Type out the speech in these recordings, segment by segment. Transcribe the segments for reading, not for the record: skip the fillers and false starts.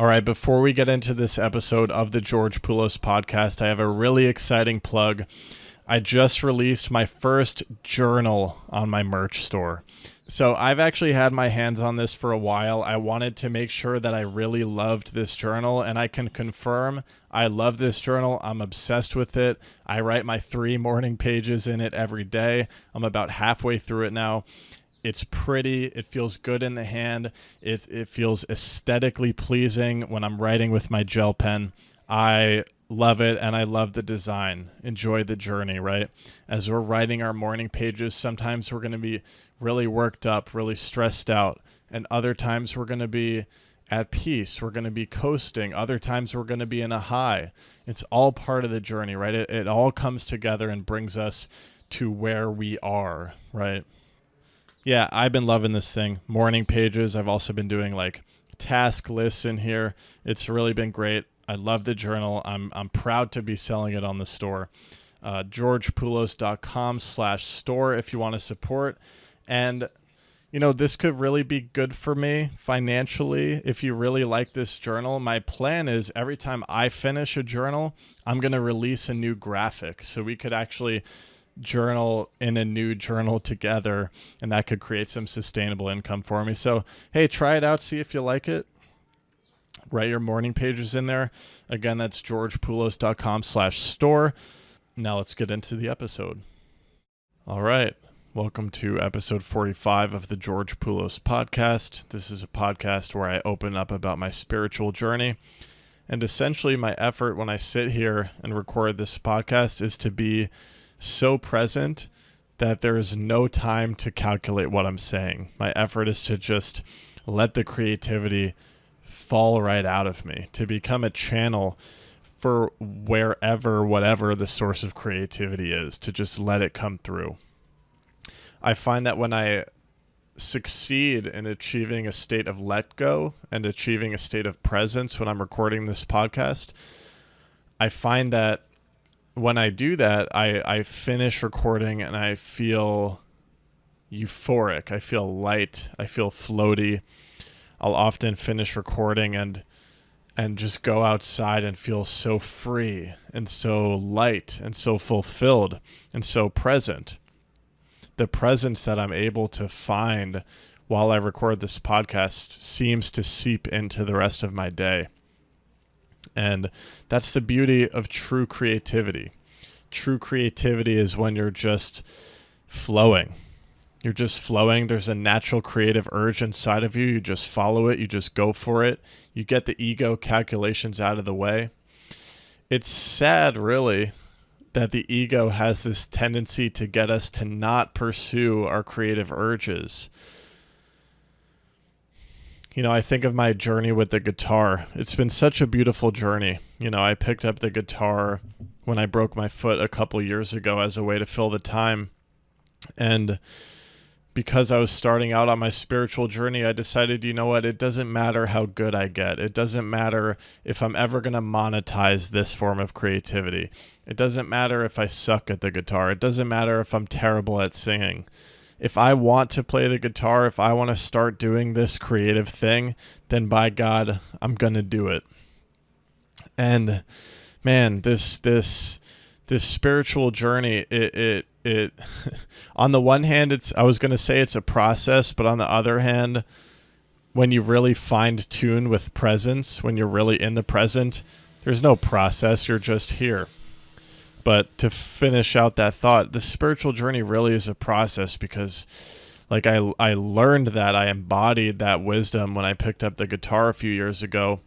All right, before we get into this episode of the George Poulos podcast, I have a really exciting plug. I just released my first journal on my merch store. So I've actually had my hands on this for a while. I wanted to make sure that I really loved this journal, and I can confirm I love this journal. I'm obsessed with it. I write my 3 morning pages in it every day. I'm about halfway through it now. It's pretty. It feels good in the hand. It feels aesthetically pleasing when I'm writing with my gel pen. I love it, and I love the design. Enjoy the journey, right? As we're writing our morning pages, sometimes we're going to be really worked up, really stressed out, and other times we're going to be at peace. We're going to be coasting. Other times we're going to be in a high. It's all part of the journey, right? It all comes together and brings us to where we are, right? Yeah, I've been loving this thing. Morning pages. I've also been doing like task lists in here. It's really been great. I love the journal. I'm proud to be selling it on the store. GeorgePoulos.com/store if you want to support. And, you know, this could really be good for me financially if you really like this journal. My plan is every time I finish a journal, I'm going to release a new graphic. So we could actually journal in a new journal together, and that could create some sustainable income for me. So, hey, try it out. See if you like it. Write your morning pages in there. Again, that's GeorgePoulos.com/store. Now let's get into the episode. All right. Welcome to episode 45 of the George Poulos podcast. This is a podcast where I open up about my spiritual journey. And essentially my effort when I sit here and record this podcast is to be so present that there is no time to calculate what I'm saying. My effort is to just let the creativity fall right out of me, to become a channel for whatever the source of creativity is, to just let it come through. I find that when I succeed in achieving a state of let go and achieving a state of presence when I'm recording this podcast, I find that when I do that, I finish recording and I feel euphoric. I feel light. I feel floaty. I'll often finish recording and just go outside and feel so free and so light and so fulfilled and so present. The presence that I'm able to find while I record this podcast seems to seep into the rest of my day. And that's the beauty of true creativity. True creativity is when you're just flowing. You're just flowing. There's a natural creative urge inside of you. You just follow it. You just go for it. You get the ego calculations out of the way. It's sad, really, that the ego has this tendency to get us to not pursue our creative urges. You know, I think of my journey with the guitar. It's been such a beautiful journey. You know, I picked up the guitar when I broke my foot a couple years ago as a way to fill the time. And because I was starting out on my spiritual journey, I decided, you know what, it doesn't matter how good I get. It doesn't matter if I'm ever going to monetize this form of creativity. It doesn't matter if I suck at the guitar. It doesn't matter if I'm terrible at singing. If I want to play the guitar, if I want to start doing this creative thing, then by God, I'm going to do it. And man, this spiritual journey, it on the one hand, I was going to say it's a process, but on the other hand, when you really find tune with presence, when you're really in the present, there's no process. You're just here. But to finish out that thought, the spiritual journey really is a process because like I learned that, I embodied that wisdom when I picked up the guitar a few years ago.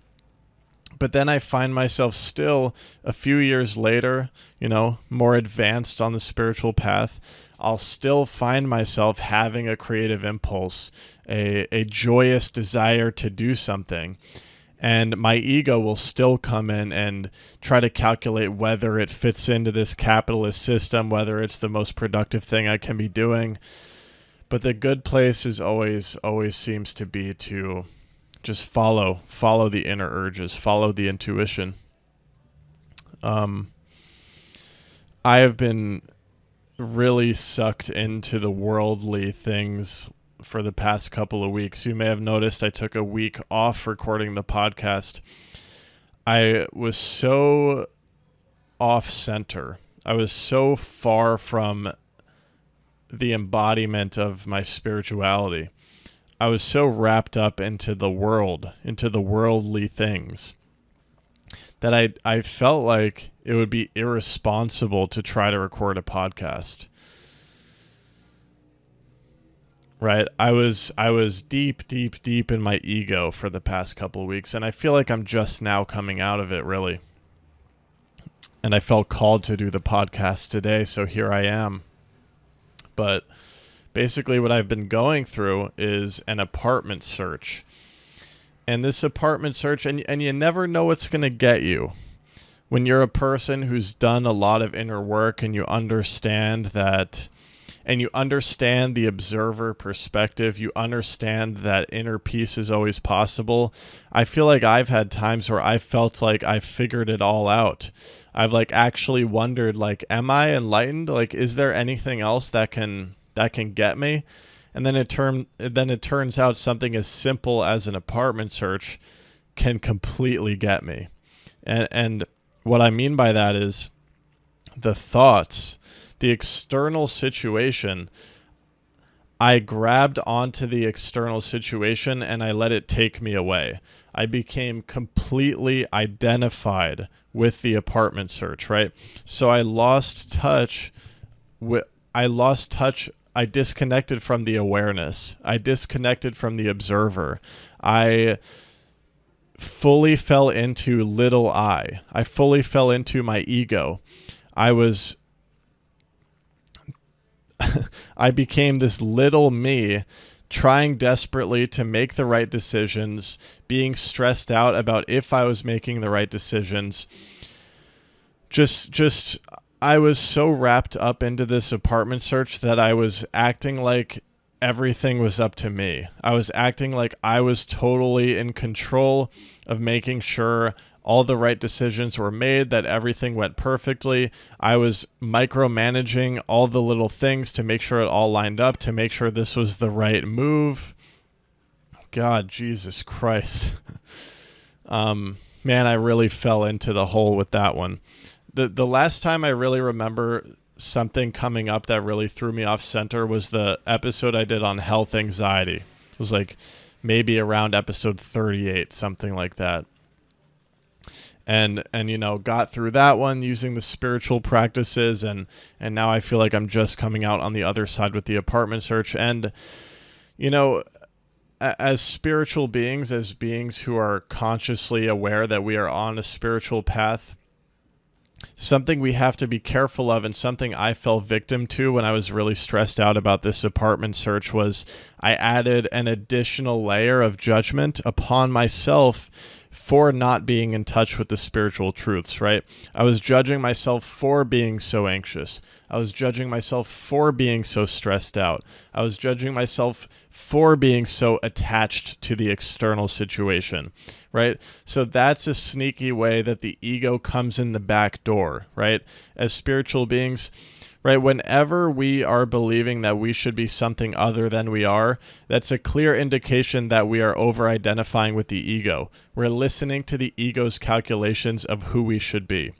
But then I find myself still a few years later, you know, more advanced on the spiritual path. I'll still find myself having a creative impulse, a joyous desire to do something. And my ego will still come in and try to calculate whether it fits into this capitalist system, whether it's the most productive thing I can be doing. But the good place is always seems to be to just follow the inner urges, follow the intuition. I have been really sucked into the worldly things for the past couple of weeks. You may have noticed I took a week off recording the podcast. I was so off center. I was so far from the embodiment of my spirituality. I was so wrapped up into the world, into the worldly things, that I felt like it would be irresponsible to try to record a podcast. Right? I was deep in my ego for the past couple of weeks, and I feel like I'm just now coming out of it, really. And I felt called to do the podcast today, so here I am. But basically what I've been going through is an apartment search. And this apartment search, and you never know what's going to get you. When you're a person who's done a lot of inner work and you understand that, and you understand the observer perspective, you understand that inner peace is always possible. I feel like I've had times where I felt like I figured it all out. I've like actually wondered, like, am I enlightened? Like, is there anything else that can get me? And then it turns out something as simple as an apartment search can completely get me. And what I mean by that is the thoughts, the external situation. I grabbed onto the external situation and I let it take me away. I became completely identified with the apartment search, right? So I lost touch. I disconnected from the awareness. I disconnected from the observer. I fully fell into little I. I fully fell into my ego. I became this little me, trying desperately to make the right decisions, being stressed out about if I was making the right decisions. I was so wrapped up into this apartment search that I was acting like everything was up to me. I was acting like I was totally in control of making sure all the right decisions were made, that everything went perfectly. I was micromanaging all the little things to make sure it all lined up, to make sure this was the right move. God, Jesus Christ. Man, I really fell into the hole with that one. The last time I really remember something coming up that really threw me off center was the episode I did on health anxiety. It was like maybe around episode 38, something like that. And got through that one using the spiritual practices, and now I feel like I'm just coming out on the other side with the apartment search. And as spiritual beings, as beings who are consciously aware that we are on a spiritual path, something we have to be careful of, and something I fell victim to when I was really stressed out about this apartment search, was I added an additional layer of judgment upon myself for not being in touch with the spiritual truths, right? I was judging myself for being so anxious. I was judging myself for being so stressed out. I was judging myself for being so attached to the external situation, right? So that's a sneaky way that the ego comes in the back door, right? As spiritual beings, right? Whenever we are believing that we should be something other than we are, that's a clear indication that we are over-identifying with the ego. We're listening to the ego's calculations of who we should be,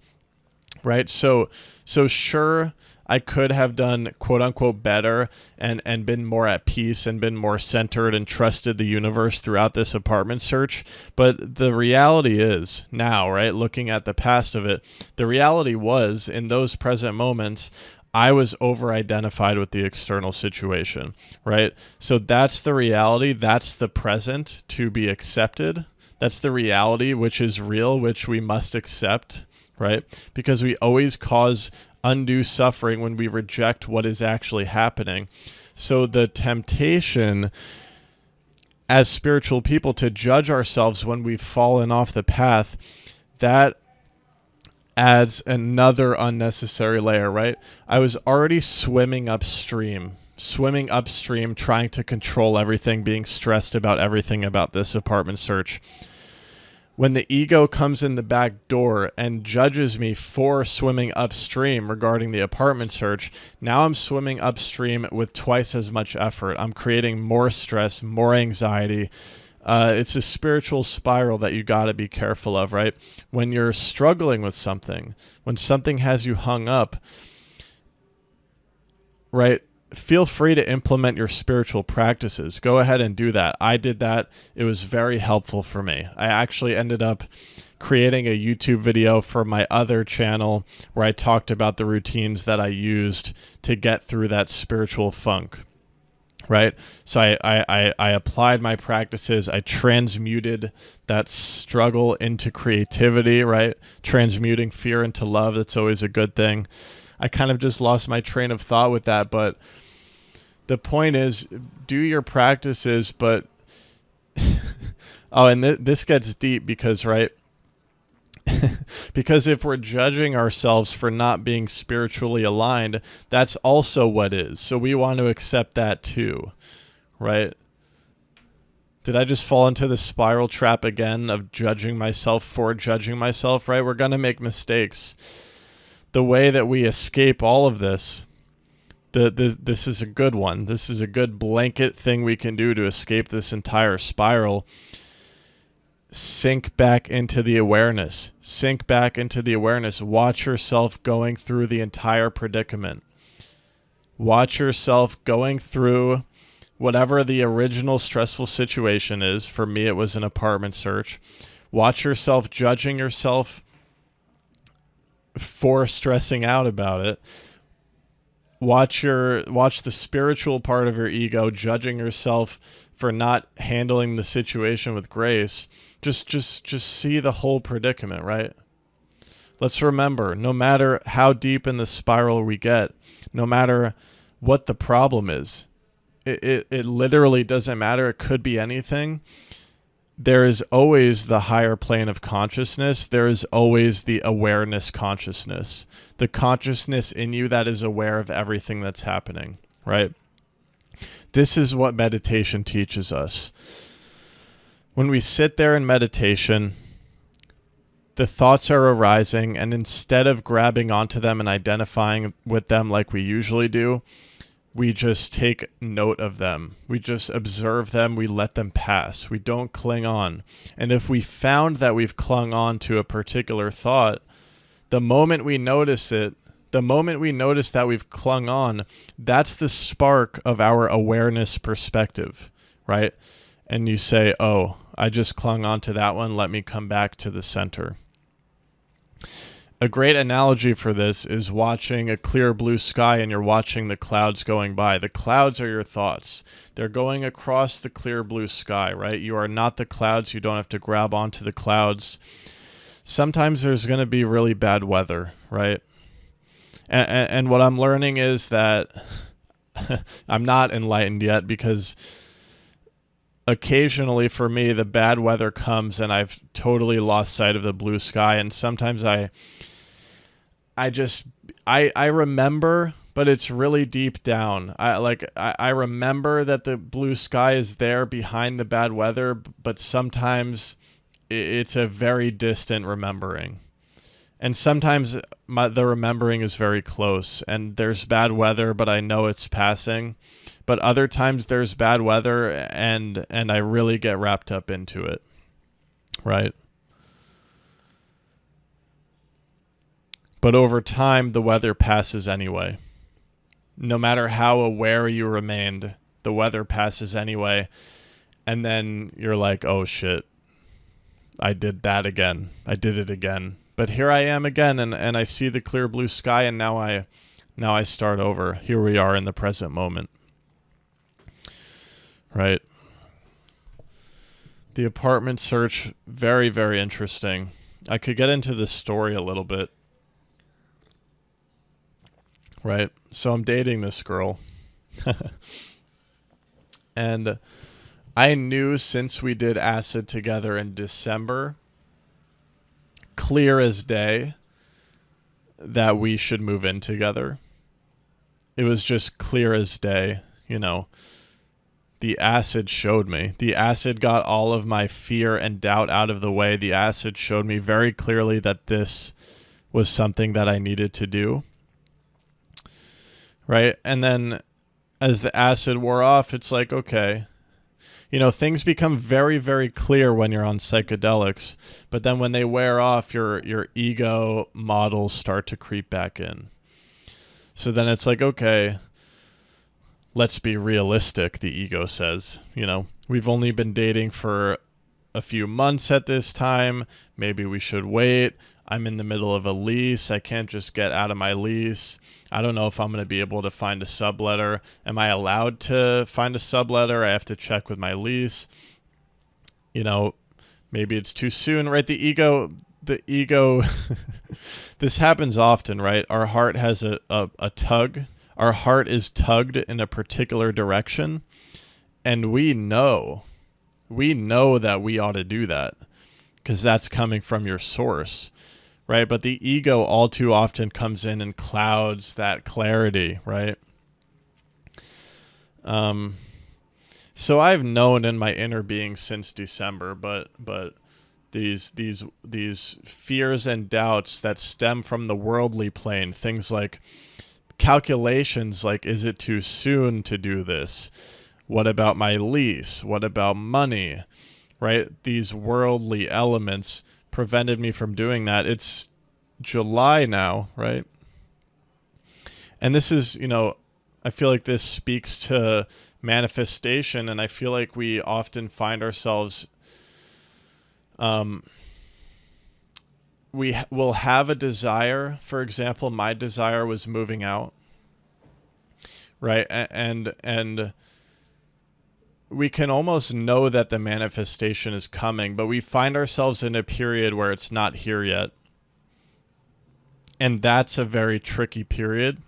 right? So sure, I could have done quote unquote better and been more at peace and been more centered and trusted the universe throughout this apartment search. But the reality is now, right, looking at the past of it, the reality was in those present moments, I was over-identified with the external situation, right? So that's the reality. That's the present to be accepted. That's the reality, which is real, which we must accept, right? Because we always cause undue suffering when we reject what is actually happening. So the temptation as spiritual people to judge ourselves when we've fallen off the path, that adds another unnecessary layer, right? I was already swimming upstream, trying to control everything, being stressed about everything about this apartment search. When the ego comes in the back door and judges me for swimming upstream regarding the apartment search, now I'm swimming upstream with twice as much effort. I'm creating more stress, more anxiety. It's a spiritual spiral that you got to be careful of, right? When you're struggling with something, when something has you hung up, right? Feel free to implement your spiritual practices. Go ahead and do that. I did that. It was very helpful for me. I actually ended up creating a YouTube video for my other channel where I talked about the routines that I used to get through that spiritual funk. Right? So I applied my practices. I transmuted that struggle into creativity, right? Transmuting fear into love. That's always a good thing. I kind of just lost my train of thought with that, but the point is, do your practices, but oh, and this gets deep because, right? Because if we're judging ourselves for not being spiritually aligned, that's also what is. So we want to accept that too, right? Did I just fall into the spiral trap again of judging myself for judging myself, right? We're going to make mistakes. The way that we escape all of this, this is a good one. This is a good blanket thing we can do to escape this entire spiral. Sink back into the awareness. Sink back into the awareness. Watch yourself going through the entire predicament. Watch yourself going through whatever the original stressful situation is. For me, it was an apartment search. Watch yourself judging yourself for stressing out about it. Watch the spiritual part of your ego judging yourself for not handling the situation with grace. Just see the whole predicament, right? Let's remember, no matter how deep in the spiral we get, no matter what the problem is, it literally doesn't matter. It could be anything. There is always the higher plane of consciousness. There is always the awareness consciousness, the consciousness in you that is aware of everything that's happening, right? This is what meditation teaches us. When we sit there in meditation, the thoughts are arising, and instead of grabbing onto them and identifying with them like we usually do, we just take note of them. We just observe them. We let them pass. We don't cling on. And if we found that we've clung on to a particular thought, the moment we notice it, the moment we notice that we've clung on, that's the spark of our awareness perspective, right? And you say, oh, I just clung on to that one. Let me come back to the center. A great analogy for this is watching a clear blue sky and you're watching the clouds going by. The clouds are your thoughts. They're going across the clear blue sky, right? You are not the clouds. You don't have to grab onto the clouds. Sometimes there's going to be really bad weather, right? And what I'm learning is that I'm not enlightened yet, because occasionally for me, the bad weather comes and I've totally lost sight of the blue sky. And sometimes I remember, but it's really deep down. I remember that the blue sky is there behind the bad weather, but sometimes it's a very distant remembering. And sometimes the remembering is very close, and there's bad weather, but I know it's passing. But other times there's bad weather, and I really get wrapped up into it, right? But over time, the weather passes anyway. No matter how aware you remained, the weather passes anyway. And then you're like, oh shit, I did that again. I did it again. But here I am again, and I see the clear blue sky, and now I start over. Here we are in the present moment. Right? The apartment search, very, very interesting. I could get into this story a little bit. Right? So I'm dating this girl. And I knew since we did acid together in December, clear as day, that we should move in together. It was just clear as day, you know. the acid showed me. The acid got all of my fear and doubt out of the way. The acid showed me very clearly that this was something that I needed to do. Right? And then as the acid wore off, it's like, okay, things become very, very clear when you're on psychedelics, but then when they wear off, your ego models start to creep back in. So then it's like, okay, let's be realistic, the ego says. We've only been dating for a few months at this time. Maybe we should wait. I'm in the middle of a lease. I can't just get out of my lease. I don't know if I'm going to be able to find a subletter. Am I allowed to find a subletter? I have to check with my lease. Maybe it's too soon, right? The ego, this happens often, right? Our heart has a tug. Our heart is tugged in a particular direction, and we know that we ought to do that because that's coming from your source. Right, but the ego all too often comes in and clouds that clarity, right? So I've known in my inner being since December, but these fears and doubts that stem from the worldly plane, things like calculations, like, is it too soon to do this? What about my lease? What about money? Right? These worldly elements prevented me from doing that. It's July now, right? And this is, I feel like this speaks to manifestation, and I feel like we often find ourselves, we will have a desire. For example, my desire was moving out, right? And we can almost know that the manifestation is coming, but we find ourselves in a period where it's not here yet. And that's a very tricky period.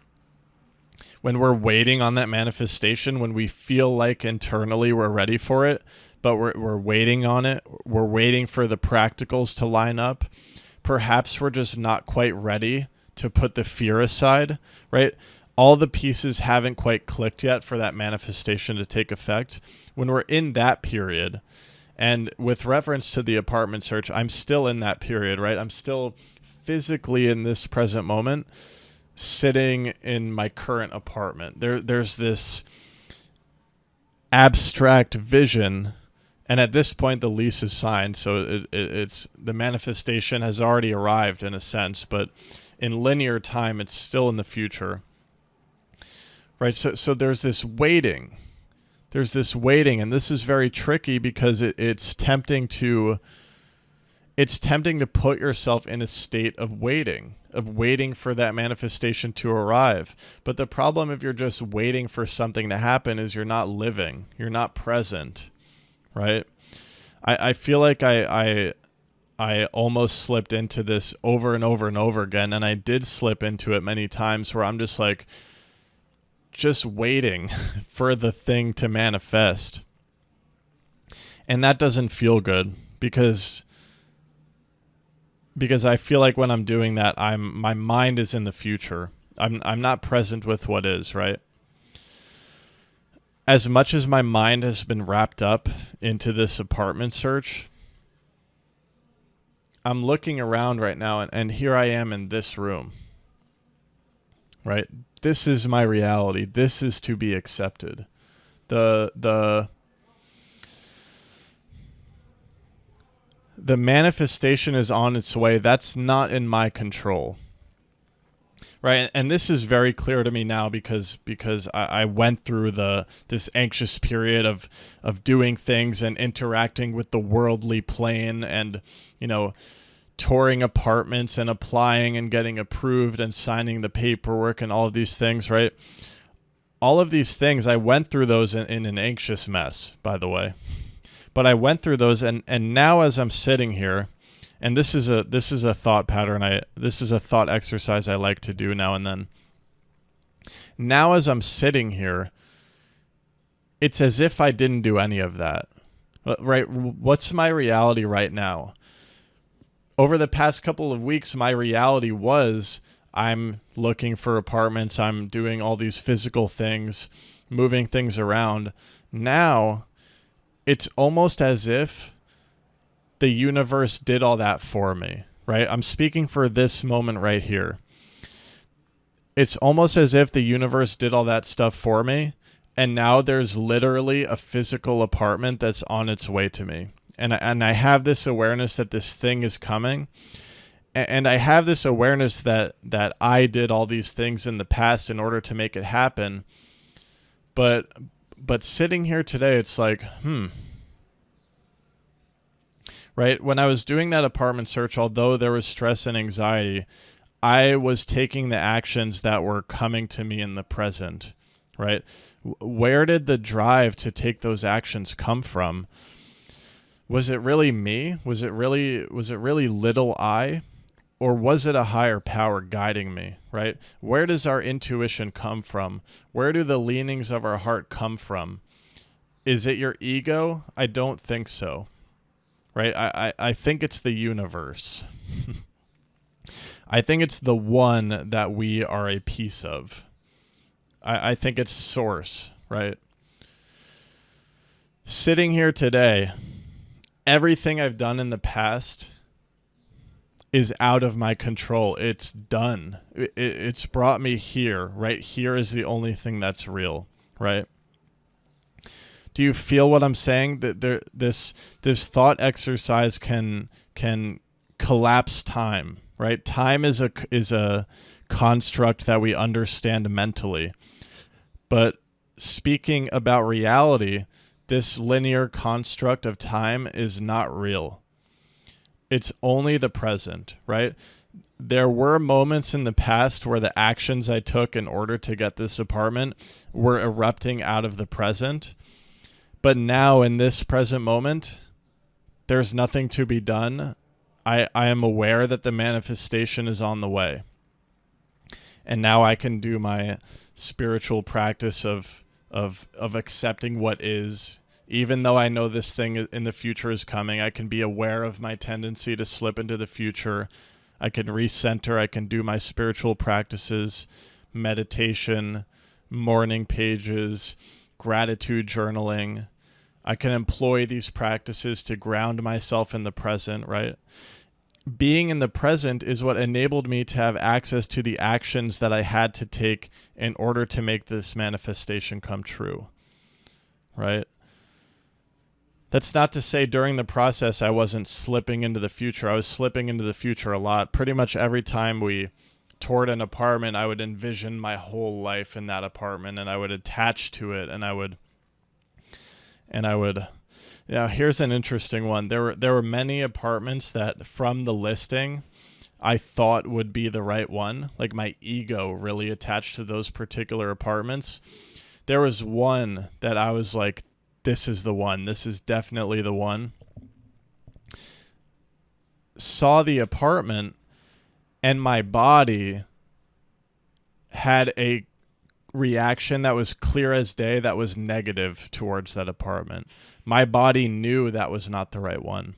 When we're waiting on that manifestation, when we feel like internally we're ready for it, but we're waiting on it, we're waiting for the practicals to line up. Perhaps we're just not quite ready to put the fear aside, right? All the pieces haven't quite clicked yet for that manifestation to take effect. When we're in that period, and with reference to the apartment search, I'm still in that period, right? I'm still physically in this present moment, sitting in my current apartment. There's this abstract vision, and at this point the lease is signed, so it's the manifestation has already arrived in a sense, but in linear time it's still in the future. Right, so there's this waiting. And this is very tricky because it's tempting to put yourself in a state of waiting for that manifestation to arrive. But the problem if you're just waiting for something to happen is you're not living, you're not present, right? I feel like I almost slipped into this over and over and over again, and I did slip into it many times where I'm just like, just waiting for the thing to manifest. And that doesn't feel good because I feel like when I'm doing that, my mind is in the future. I'm not present with what is, right? As much as my mind has been wrapped up into this apartment search, I'm looking around right now, and here I am in this room, right? This is my reality. This is to be accepted. The manifestation is on its way. That's not in my control. Right? And this is very clear to me now because I went through this anxious period of doing things and interacting with the worldly plane and, touring apartments and applying and getting approved and signing the paperwork and all of these things, right? All of these things, I went through those in an anxious mess, by the way. But I went through those, and now as I'm sitting here, and this is a thought pattern, this is a thought exercise I like to do now and then. Now as I'm sitting here, it's as if I didn't do any of that. Right? What's my reality right now? Over the past couple of weeks, my reality was I'm looking for apartments, I'm doing all these physical things, moving things around, Now, it's almost as if the universe did all that for me, right? I'm speaking for this moment right here. It's almost as if the universe did all that stuff for me, and now there's literally a physical apartment that's on its way to me. And I have this awareness that this thing is coming. And I have this awareness that I did all these things in the past in order to make it happen. But sitting here today, it's like, right? When I was doing that apartment search, although there was stress and anxiety, I was taking the actions that were coming to me in the present, right? Where did the drive to take those actions come from? Was it really me? Was it really little I? Or was it a higher power guiding me, right? Where does our intuition come from? Where do the leanings of our heart come from? Is it your ego? I don't think so, right? I think it's the universe. I think it's the one that we are a piece of. I think it's source, right? Sitting here today, everything I've done in the past is out of my control. It's done. It's brought me here. Right here is the only thing that's real, right? Do you feel what I'm saying? That this thought exercise can collapse time, right? Time is a construct that we understand mentally. But speaking about reality, this linear construct of time is not real. It's only the present, right? There were moments in the past where the actions I took in order to get this apartment were erupting out of the present. But now in this present moment, there's nothing to be done. I am aware that the manifestation is on the way. And now I can do my spiritual practice of accepting what is. Even though I know this thing in the future is coming, I can be aware of my tendency to slip into the future. I can recenter. I can do my spiritual practices, meditation, morning pages, gratitude journaling. I can employ these practices to ground myself in the present, right? Being in the present is what enabled me to have access to the actions that I had to take in order to make this manifestation come true, right? That's not to say during the process I wasn't slipping into the future. I was slipping into the future a lot. Pretty much every time we toured an apartment, I would envision my whole life in that apartment, and I would attach to it, and I would here's an interesting one. There were many apartments that from the listing I thought would be the right one. Like my ego really attached to those particular apartments. There was one that I was like, this is the one. This is definitely the one. Saw the apartment, and my body had a reaction that was clear as day that was negative towards that apartment. My body knew that was not the right one.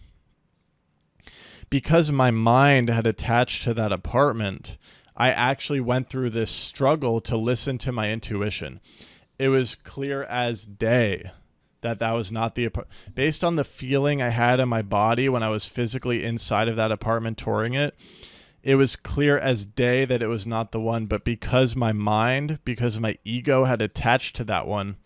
Because my mind had attached to that apartment, I actually went through this struggle to listen to my intuition. It was clear as day that was not the based on the feeling I had in my body when I was physically inside of that apartment touring it. It was clear as day that it was not the one, but because my ego had attached to that one,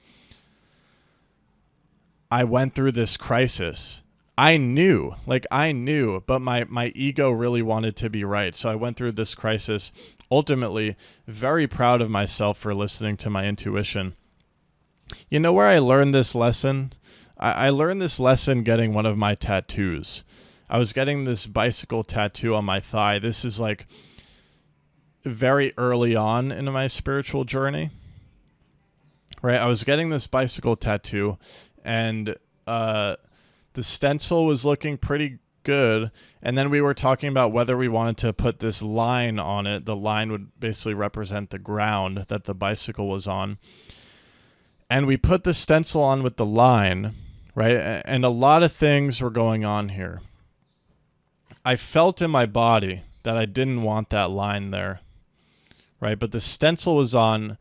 I went through this crisis. I knew, but my ego really wanted to be right. So I went through this crisis, ultimately very proud of myself for listening to my intuition. You know where I learned this lesson? I learned this lesson getting one of my tattoos. I was getting this bicycle tattoo on my thigh. This is like very early on in my spiritual journey, right? I was getting this bicycle tattoo, and the stencil was looking pretty good. And then we were talking about whether we wanted to put this line on it. The line would basically represent the ground that the bicycle was on. And we put the stencil on with the line, right? And a lot of things were going on here. I felt in my body that I didn't want that line there, right? But the stencil was on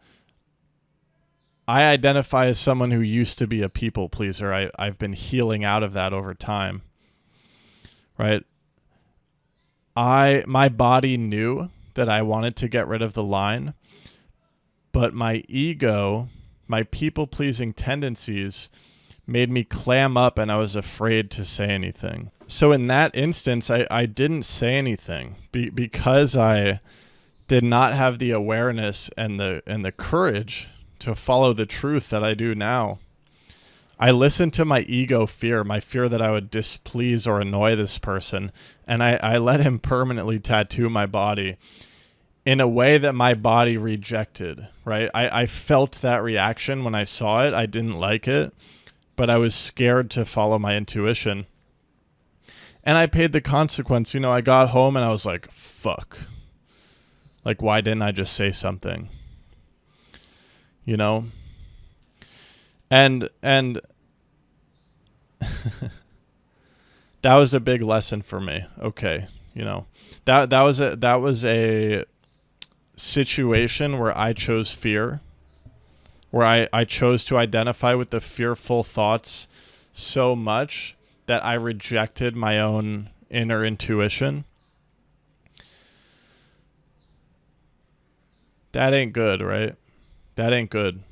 I identify as someone who used to be a people pleaser. I've been healing out of that over time, right? My body knew that I wanted to get rid of the line, but my ego, my people pleasing tendencies made me clam up, and I was afraid to say anything. So in that instance, I didn't say anything because I did not have the awareness and the courage to follow the truth that I do now. I listened to my ego fear, my fear that I would displease or annoy this person, and I let him permanently tattoo my body in a way that my body rejected, right? I felt that reaction when I saw it. I didn't like it, but I was scared to follow my intuition. And I paid the consequence. I got home and I was like, fuck. Like, why didn't I just say something? And that was a big lesson for me. Okay. That was a situation where I chose fear, where I chose to identify with the fearful thoughts so much that I rejected my own inner intuition. That ain't good, right? That ain't good.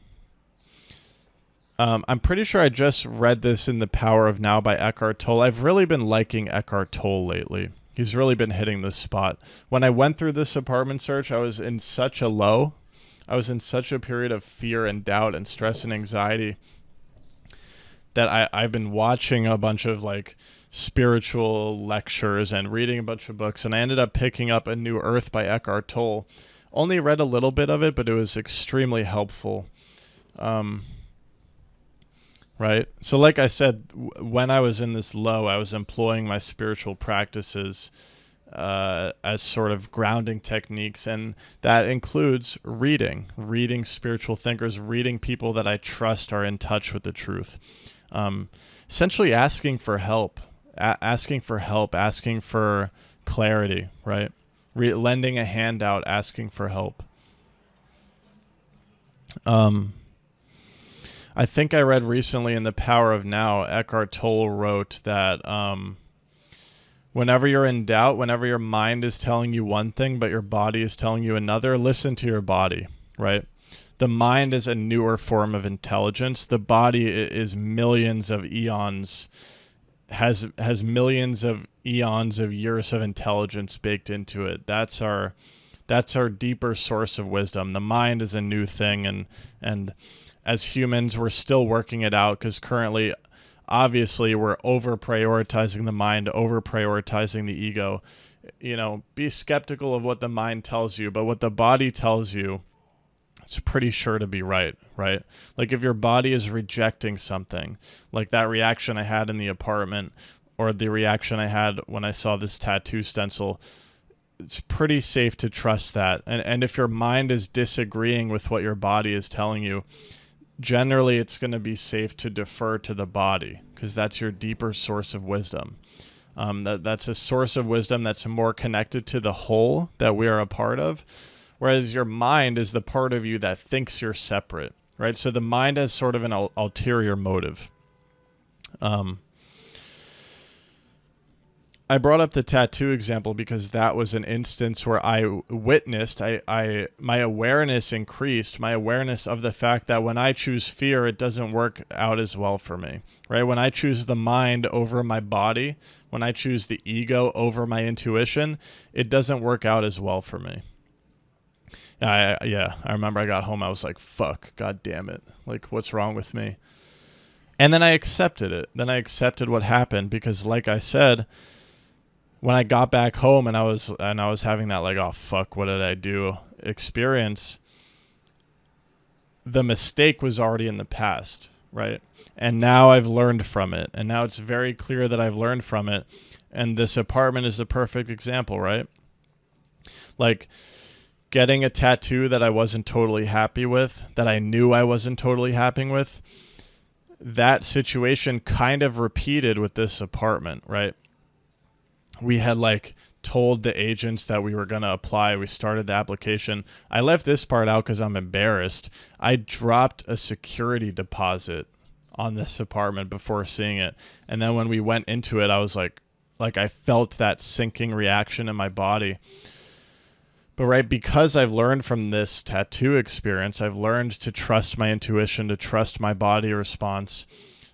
I'm pretty sure I just read this in The Power of Now by Eckhart Tolle. I've really been liking Eckhart Tolle lately. He's really been hitting this spot. When I went through this apartment search, I was in such a low. I was in such a period of fear and doubt and stress and anxiety that I've been watching a bunch of like spiritual lectures and reading a bunch of books, and I ended up picking up A New Earth by Eckhart Tolle. Only read a little bit of it, but it was extremely helpful. Right? So like I said, when I was in this low, I was employing my spiritual practices as sort of grounding techniques, and that includes reading spiritual thinkers, reading people that I trust are in touch with the truth. Essentially asking for help, asking for clarity, right? Lending a hand out, asking for help. I think I read recently in The Power of Now, Eckhart Tolle wrote that whenever you're in doubt, whenever your mind is telling you one thing but your body is telling you another, listen to your body, right? The mind is a newer form of intelligence. The body is millions of eons, has millions of eons of years of intelligence baked into it. That's our deeper source of wisdom. The mind is a new thing, and as humans, we're still working it out, because currently, obviously, we're over-prioritizing the mind, over-prioritizing the ego. Be skeptical of what the mind tells you, but what the body tells you, it's pretty sure to be right? Like if your body is rejecting something, like that reaction I had in the apartment, or the reaction I had when I saw this tattoo stencil, it's pretty safe to trust that. And if your mind is disagreeing with what your body is telling you, generally it's going to be safe to defer to the body, because that's your deeper source of wisdom. That's a source of wisdom that's more connected to the whole that we are a part of, whereas your mind is the part of you that thinks you're separate, right? So the mind has sort of an ulterior motive. I brought up the tattoo example because that was an instance where I witnessed, my awareness increased, my awareness of the fact that when I choose fear, it doesn't work out as well for me, right? When I choose the mind over my body, when I choose the ego over my intuition, it doesn't work out as well for me. I remember I got home, I was like, fuck, god damn it. Like, what's wrong with me? And then I accepted it. Then I accepted what happened, because like I said, when I got back home and I was having that like, oh fuck, what did I do experience, the mistake was already in the past, right? And now I've learned from it. And now it's very clear that I've learned from it. And this apartment is the perfect example, right? Like getting a tattoo that I wasn't totally happy with, that I knew I wasn't totally happy with, that situation kind of repeated with this apartment, right? We had like told the agents that we were going to apply. We started the application. I left this part out because I'm embarrassed. I dropped a security deposit on this apartment before seeing it. And then when we went into it, I was like I felt that sinking reaction in my body. But right, because I've learned from this tattoo experience, I've learned to trust my intuition, to trust my body response,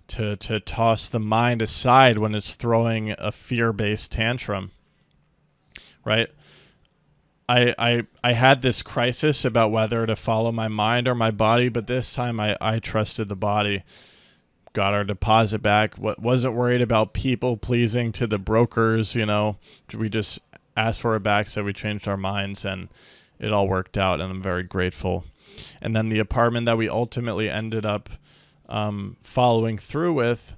to toss the mind aside when it's throwing a fear-based tantrum. Right? I had this crisis about whether to follow my mind or my body, but this time I trusted the body. Got our deposit back. Wasn't worried about people pleasing to the brokers, We just asked for it back, so we changed our minds, and it all worked out, and I'm very grateful. And then the apartment that we ultimately ended up following through with,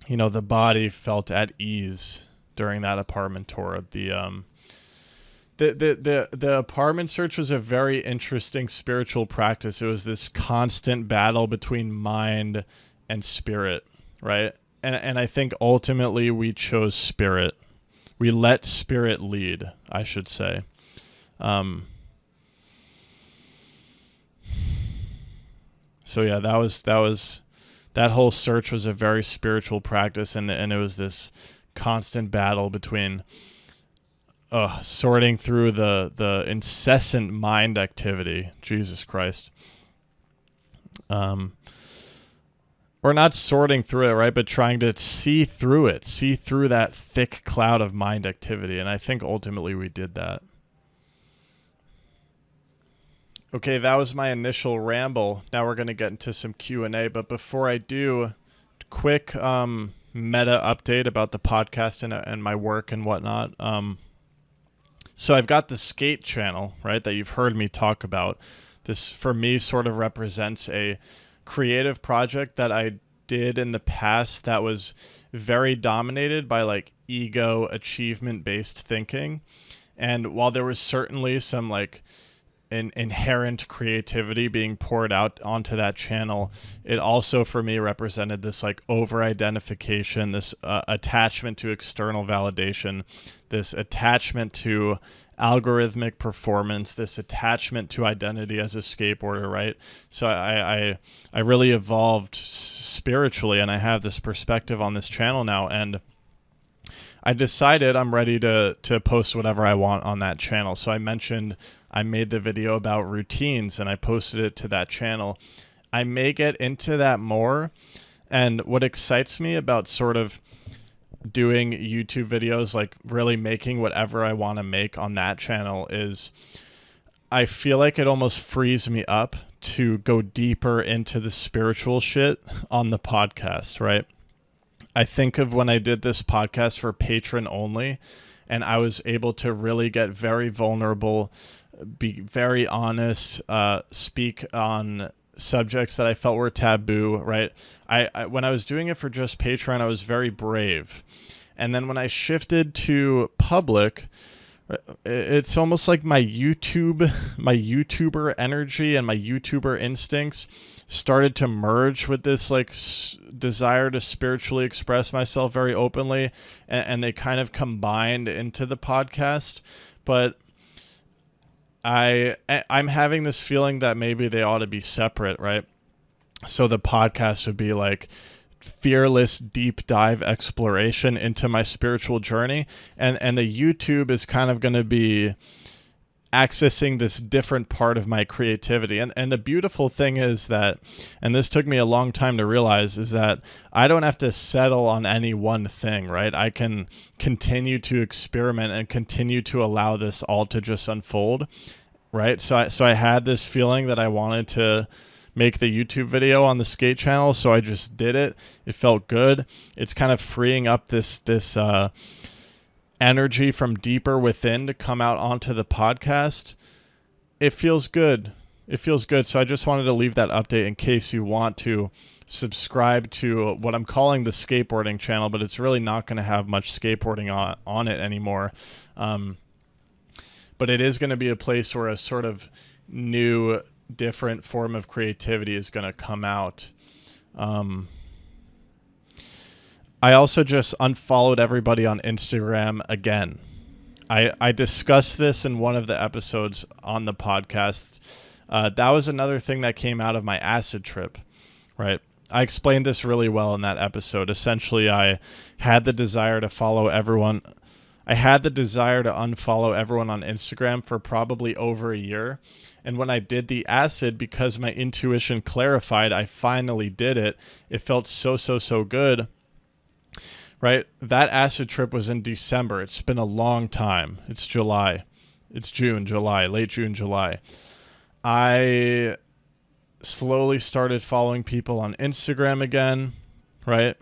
the body felt at ease during that apartment tour. The apartment search was a very interesting spiritual practice. It was this constant battle between mind and spirit, right? And I think ultimately we chose spirit. We let spirit lead, I should say. So yeah, that whole search was a very spiritual practice, and it was this constant battle between sorting through the incessant mind activity. Jesus Christ. Or not sorting through it, right? But trying to see through that thick cloud of mind activity. And I think ultimately we did that. Okay, that was my initial ramble. Now we're going to get into some Q&A. But before I do, quick meta update about the podcast and my work and whatnot. So I've got the skate channel, right, that you've heard me talk about. This, for me, sort of represents a creative project that I did in the past that was very dominated by ego achievement based thinking. And while there was certainly some an inherent creativity being poured out onto that channel, it also for me represented this over identification, this attachment to external validation, this attachment to algorithmic performance, this attachment to identity as a skateboarder, right? So I really evolved spiritually, and I have this perspective on this channel now, and I decided I'm ready to post whatever I want on that channel. So I mentioned I made the video about routines, and I posted it to that channel. I may get into that more, and what excites me about sort of doing YouTube videos, really making whatever I want to make on that channel, is I feel like it almost frees me up to go deeper into the spiritual shit on the podcast, right? I think of when I did this podcast for patron only, and I was able to really get very vulnerable, be very honest, speak on subjects that I felt were taboo, right? I when I was doing it for just Patreon, I was very brave. And then when I shifted to public, it's almost like my YouTuber energy and my YouTuber instincts started to merge with this desire to spiritually express myself very openly, and they kind of combined into the podcast. But I'm having this feeling that maybe they ought to be separate, right? So the podcast would be fearless deep dive exploration into my spiritual journey, and the YouTube is kind of going to be accessing this different part of my creativity. And the beautiful thing is that, and this took me a long time to realize, is that I don't have to settle on any one thing, right? I can continue to experiment and continue to allow this all to just unfold, right? So I had this feeling that I wanted to make the YouTube video on the skate channel, so I just did it. It felt good. It's kind of freeing up this energy from deeper within to come out onto the podcast. It feels good. So I just wanted to leave that update in case you want to subscribe to what I'm calling the skateboarding channel, but it's really not going to have much skateboarding on it anymore. But it is going to be a place where a sort of new, different form of creativity is going to come out. I also just unfollowed everybody on Instagram again. I discussed this in one of the episodes on the podcast. That was another thing that came out of my acid trip, right? I explained this really well in that episode. Essentially, I had the desire to follow everyone. I had the desire to unfollow everyone on Instagram for probably over a year. And when I did the acid, because my intuition clarified, I finally did it. It felt so good, right? That acid trip was in December. It's been a long time. It's July. It's June, July, late June, July. I slowly started following people on Instagram again, right?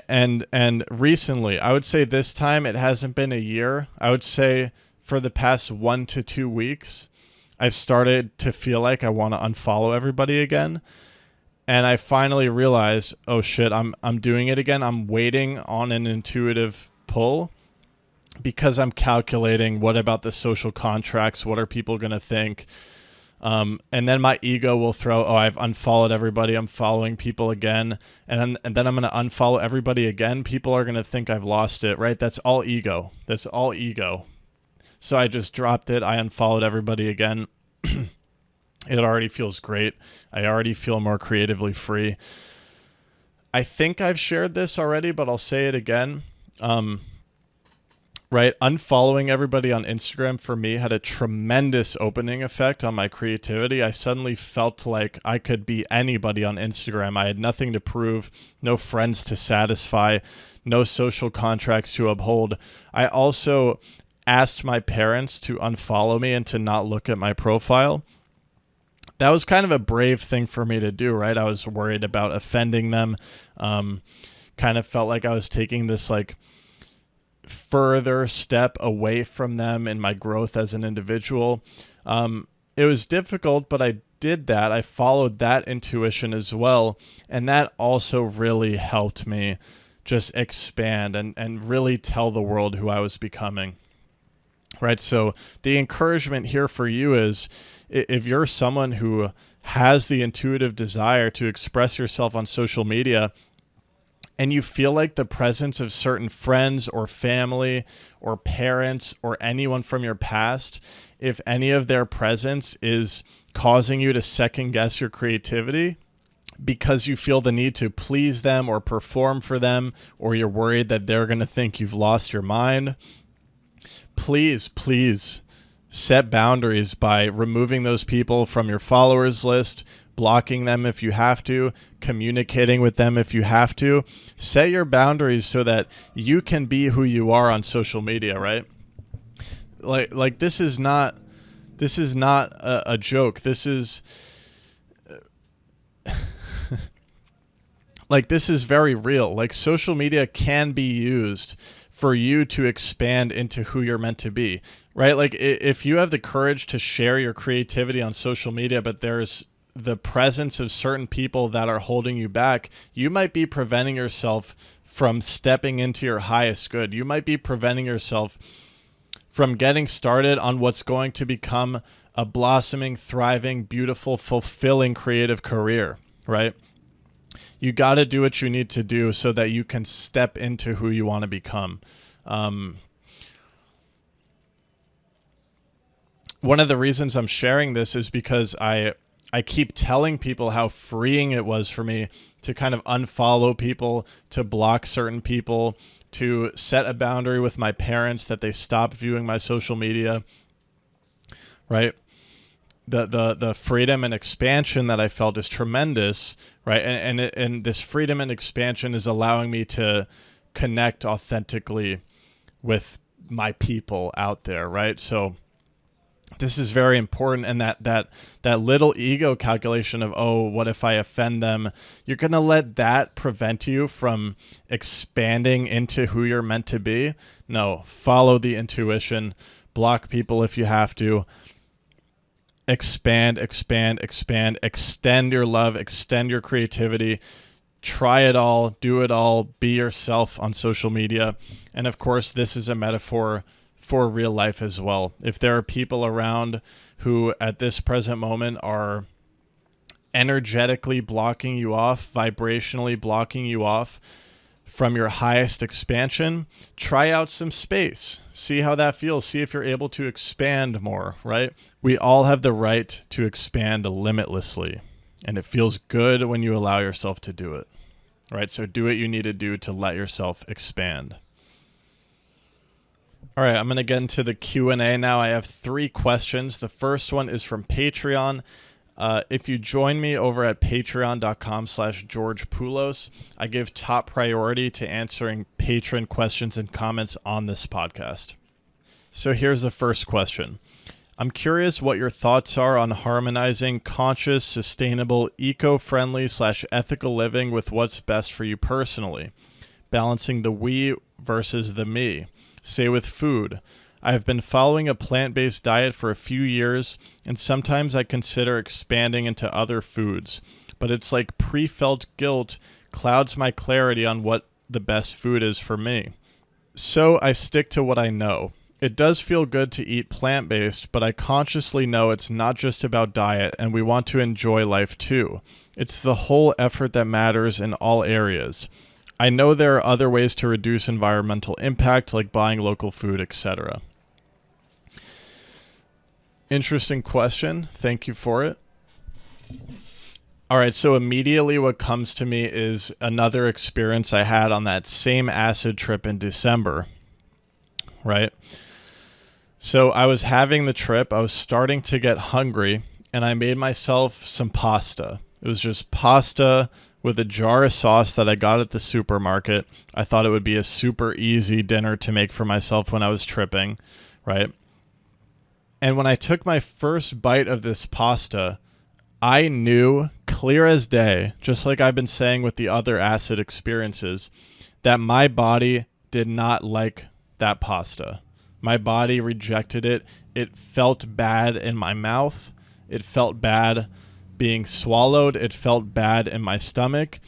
And recently, I would say this time it hasn't been a year. I would say for the past 1 to 2 weeks, I've started to feel like I want to unfollow everybody again. And I finally realized, oh shit, I'm doing it again. I'm waiting on an intuitive pull because I'm calculating what about the social contracts? What are people going to think? And then my ego will throw, oh, I've unfollowed everybody. I'm following people again. And then I'm going to unfollow everybody again. People are going to think I've lost it, right? That's all ego. That's all ego. So I just dropped it. I unfollowed everybody again. It already feels great. I already feel more creatively free. I think I've shared this already, but I'll say it again. Right, unfollowing everybody on Instagram for me had a tremendous opening effect on my creativity. I suddenly felt like I could be anybody on Instagram. I had nothing to prove, no friends to satisfy, no social contracts to uphold. I also asked my parents to unfollow me and to not look at my profile. That was kind of a brave thing for me to do, right? I was worried about offending them. Kind of felt like I was taking this like further step away from them in my growth as an individual. It was difficult, but I did that. I followed that intuition as well. And that also really helped me just expand and really tell the world who I was becoming. Right. So the encouragement here for you is if you're someone who has the intuitive desire to express yourself on social media, and you feel like the presence of certain friends or family or parents or anyone from your past, if any of their presence is causing you to second guess your creativity because you feel the need to please them or perform for them, or you're worried that they're going to think you've lost your mind, please set boundaries by removing those people from your followers list, blocking them if you have to, communicating with them if you have to. Set your boundaries so that you can be who you are on social media, right? Like this is not a joke. This is like this is very real. Like social media can be used for you to expand into who you're meant to be, right? Like if you have the courage to share your creativity on social media, but there's the presence of certain people that are holding you back, you might be preventing yourself from stepping into your highest good. You might be preventing yourself from getting started on what's going to become a blossoming, thriving, beautiful, fulfilling creative career, right? You got to do what you need to do so that you can step into who you want to become. One of the reasons I'm sharing this is because I keep telling people how freeing it was for me to kind of unfollow people, to block certain people, to set a boundary with my parents that they stop viewing my social media, right? The freedom and expansion that I felt is tremendous, right? And this freedom and expansion is allowing me to connect authentically with my people out there, right? So this is very important. And that little ego calculation of, oh, what if I offend them? You're going to let that prevent you from expanding into who you're meant to be? No, follow the intuition, block people if you have to, expand, extend your love, extend your creativity, try it all, do it all, be yourself on social media. And of course, this is a metaphor for real life as well. If there are people around who at this present moment are energetically blocking you off, vibrationally blocking you off from your highest expansion, try out some space. See how that feels. See if you're able to expand more, right? We all have the right to expand limitlessly, and it feels good when you allow yourself to do it, right? So do what you need to do to let yourself expand. All right, I'm going to get into the Q&A now. I have 3 questions. The first one is from Patreon. If you join me over at patreon.com/George Poulos, I give top priority to answering patron questions and comments on this podcast. So here's the first question. I'm curious what your thoughts are on harmonizing conscious, sustainable, eco-friendly/ethical living with what's best for you personally, balancing the we versus the me. Say with food. I have been following a plant-based diet for a few years, and sometimes I consider expanding into other foods, but it's like pre-felt guilt clouds my clarity on what the best food is for me. So I stick to what I know. It does feel good to eat plant-based, but I consciously know it's not just about diet, and we want to enjoy life too. It's the whole effort that matters in all areas. I know there are other ways to reduce environmental impact, like buying local food, etc. Interesting question. Thank you for it. All right, so immediately what comes to me is another experience I had on that same acid trip in December, right? So I was having the trip, I was starting to get hungry, and I made myself some pasta. It was just pasta with a jar of sauce that I got at the supermarket. I thought it would be a super easy dinner to make for myself when I was tripping, right? And when I took my first bite of this pasta, I knew clear as day, just like I've been saying with the other acid experiences, that my body did not like that pasta. My body rejected it. It felt bad in my mouth. It felt bad being swallowed. It felt bad in my stomach.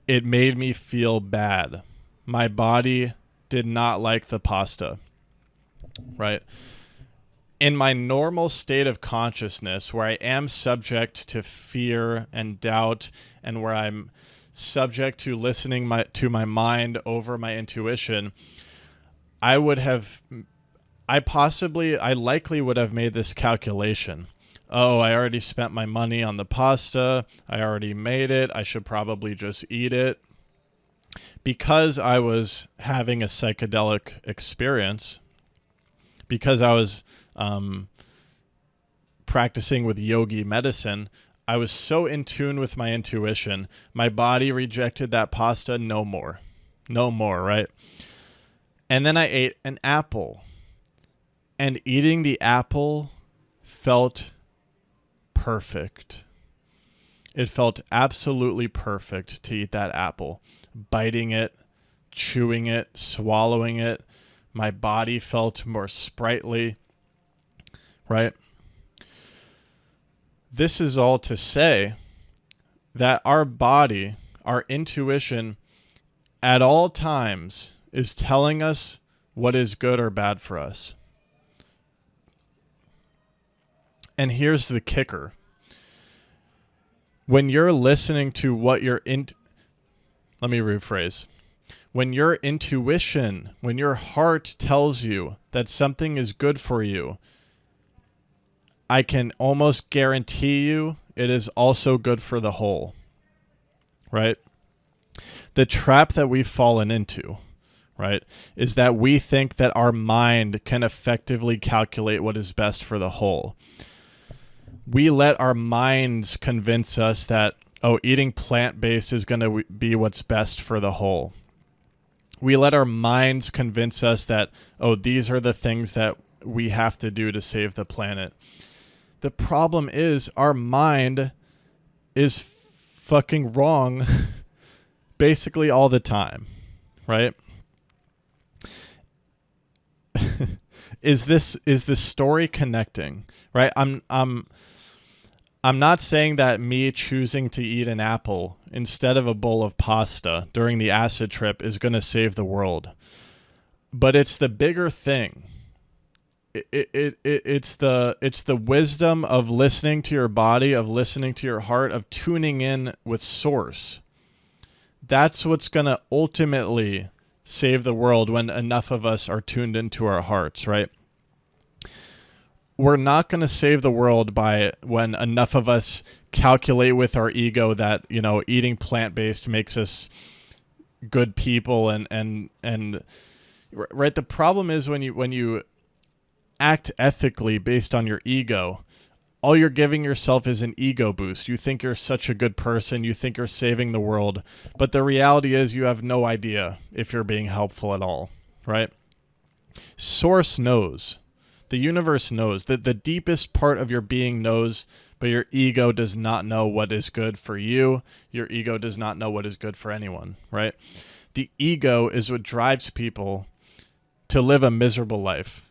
It made me feel bad. My body did not like the pasta, right? In my normal state of consciousness, where I am subject to fear and doubt, and where I'm subject to listening to my mind over my intuition, I likely would have made this calculation. Oh, I already spent my money on the pasta. I already made it. I should probably just eat it. Because I was having a psychedelic experience, because I was practicing with yogi medicine, I was so in tune with my intuition. My body rejected that pasta no more, right? And then I ate an apple, and eating the apple felt perfect. It felt absolutely perfect to eat that apple. Biting it, chewing it, swallowing it. My body felt more sprightly, right? This is all to say that our body, our intuition, at all times is telling us what is good or bad for us. And here's the kicker. When you're listening to what let me rephrase. When your intuition, when your heart tells you that something is good for you, I can almost guarantee you it is also good for the whole, right? The trap that we've fallen into, right, is that we think that our mind can effectively calculate what is best for the whole. We let our minds convince us that, oh, eating plant-based is going to be what's best for the whole. We let our minds convince us that, oh, these are the things that we have to do to save the planet. The problem is our mind is fucking wrong basically all the time, right? Is the story connecting, right? I'm not saying that me choosing to eat an apple instead of a bowl of pasta during the acid trip is going to save the world. But it's the bigger thing. It's the wisdom of listening to your body, of listening to your heart, of tuning in with source. That's what's going to ultimately save the world when enough of us are tuned into our hearts, right? We're not going to save the world by when enough of us calculate with our ego that, eating plant-based makes us good people and right. The problem is when you act ethically based on your ego, all you're giving yourself is an ego boost. You think you're such a good person. You think you're saving the world. But the reality is you have no idea if you're being helpful at all, right? Source knows. The universe knows. That the deepest part of your being knows, but your ego does not know what is good for you. Your ego does not know what is good for anyone, right? The ego is what drives people to live a miserable life.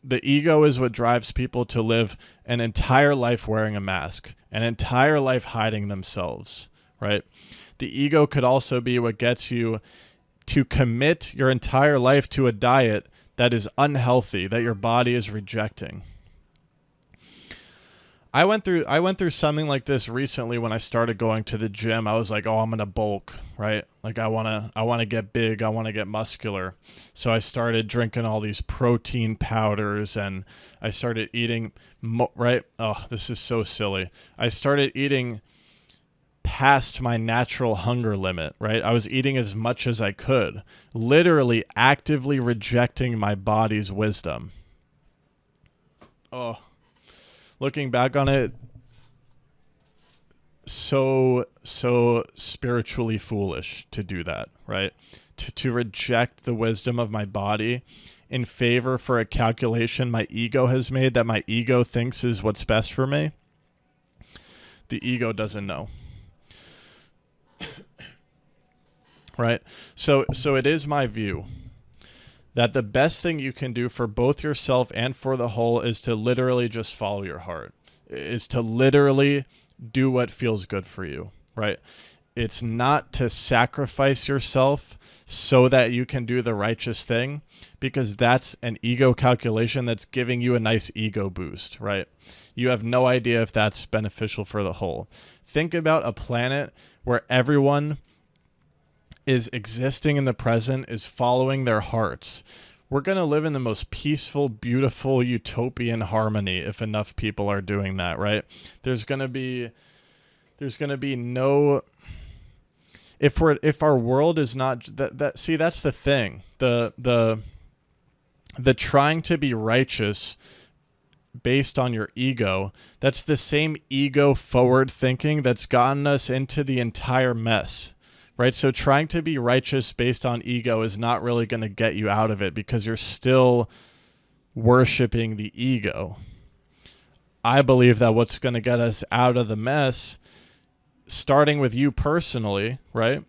The ego is what drives people to live an entire life wearing a mask, an entire life hiding themselves, right? The ego could also be what gets you to commit your entire life to a diet that is unhealthy, that your body is rejecting. I went through something like this recently when I started going to the gym. I was like, "Oh, I'm going to bulk," right? Like I want to get big, I want to get muscular. So I started drinking all these protein powders and I started eating right? Oh, this is so silly. I started eating past my natural hunger limit, right? I was eating as much as I could, literally actively rejecting my body's wisdom. Oh, looking back on it, so spiritually foolish to do that, right? To reject the wisdom of my body in favor for a calculation my ego has made that my ego thinks is what's best for me. The ego doesn't know. Right? So it is my view that the best thing you can do for both yourself and for the whole is to literally just follow your heart, is to literally do what feels good for you, right? It's not to sacrifice yourself so that you can do the righteous thing, because that's an ego calculation that's giving you a nice ego boost, right? You have no idea if that's beneficial for the whole. Think about a planet where everyone is existing in the present, is following their hearts. We're going to live in the most peaceful, beautiful, utopian harmony if enough people are doing that, right? There's going to be no, if our world is not see, that's the thing. The trying to be righteous based on your ego, that's the same ego forward thinking that's gotten us into the entire mess. Right? So trying to be righteous based on ego is not really going to get you out of it because you're still worshiping the ego. I believe that what's going to get us out of the mess, starting with you personally, right?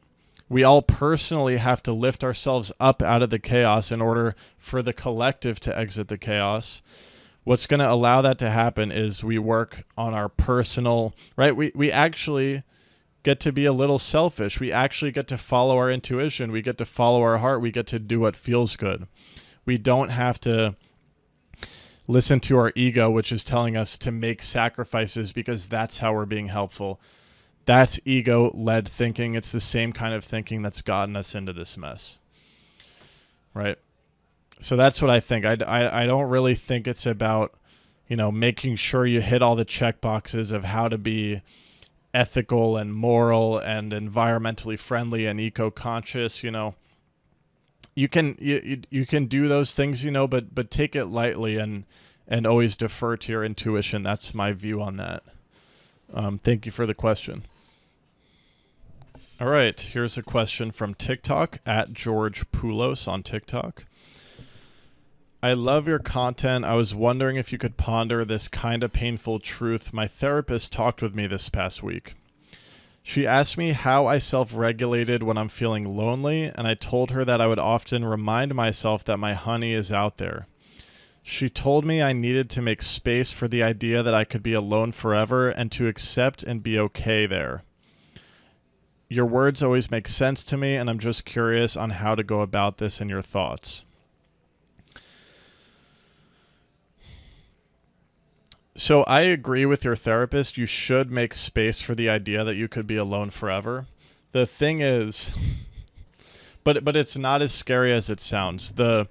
We all personally have to lift ourselves up out of the chaos in order for the collective to exit the chaos. What's going to allow that to happen is we work on our personal, right? We actually get to be a little selfish. We actually get to follow our intuition. We get to follow our heart. We get to do what feels good. We don't have to listen to our ego, which is telling us to make sacrifices because that's how we're being helpful. That's ego-led thinking. It's the same kind of thinking that's gotten us into this mess, right? So that's what I think. I don't really think it's about, making sure you hit all the check boxes of how to be ethical and moral and environmentally friendly and eco-conscious. You can do those things, but take it lightly and always defer to your intuition. That's my view on that. Thank you for the question. All right, here's a question from TikTok at George Poulos on TikTok. I love your content. I was wondering if you could ponder this kind of painful truth. My therapist talked with me this past week. She asked me how I self-regulated when I'm feeling lonely, and I told her that I would often remind myself that my honey is out there. She told me I needed to make space for the idea that I could be alone forever and to accept and be okay there. Your words always make sense to me, and I'm just curious on how to go about this and your thoughts. So I agree with your therapist. You should make space for the idea that you could be alone forever. the thing is, but it's not as scary as it sounds. The